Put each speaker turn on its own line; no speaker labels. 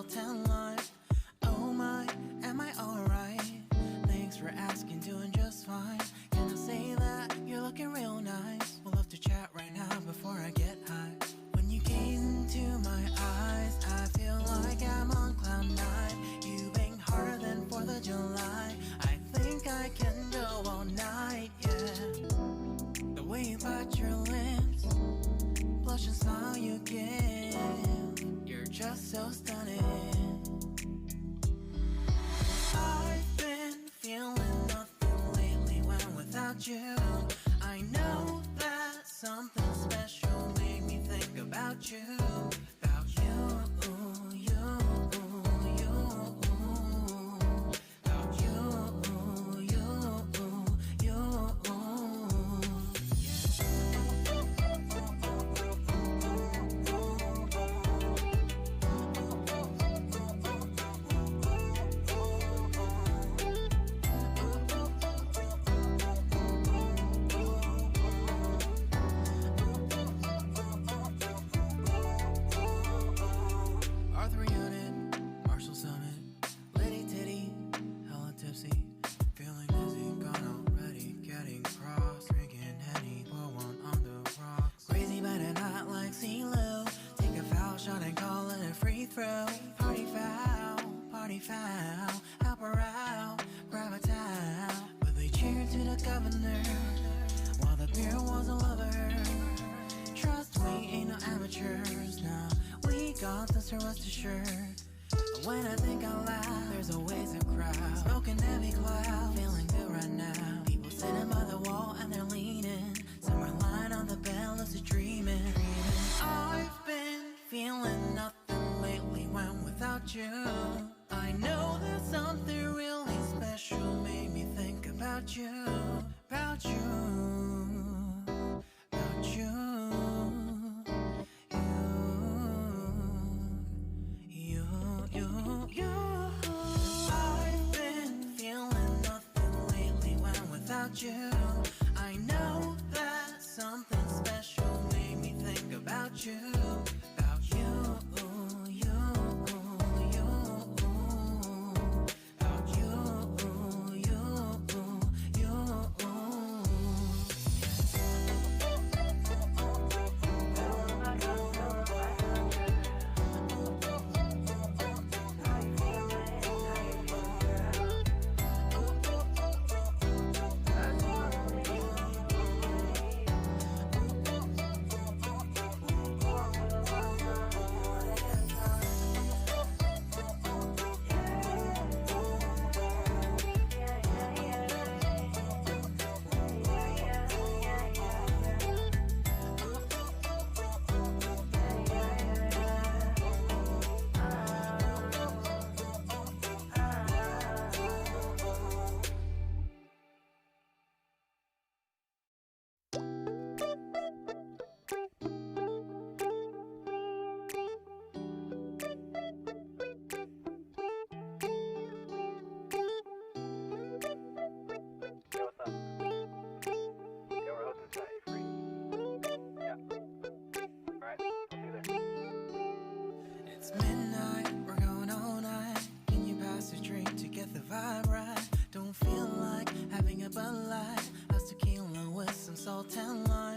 salt and lime. Oh my, am I alright? Thanks for asking, doing just fine. Can I say that you're looking real nice? We'll love to chat right now before I get high. When you gaze into my eyes, I feel like I'm on cloud nine. You bang harder than 4th of July. I think I can go all night, yeah. The way you bite your lips, blush and smile you give, you're just so stunning. I've been feeling nothing lately when without you. I know that something special made me think about you. About you, you, you. About you, you, you. Help her out, grab a towel. But they cheered to the governor while the beer was a lover. Trust we ain't no amateurs, nah. We got this, so rest assured. But when I think out loud, there's always a crowd smoking heavy cloud, feeling good right now. People sitting by the wall and they're leaning. Some are lying on the bed, lucid dreaming. I've been feeling nothing lately when without you. I know that something really special made me think about you, about you, about you, you. I've been feeling nothing lately when without you. I know that something special made me think about you, about you, you. It's midnight, we're going all night. Can you pass a drink to get the vibe right? Don't feel like having a Bud Light. How's tequila with some salt and lime?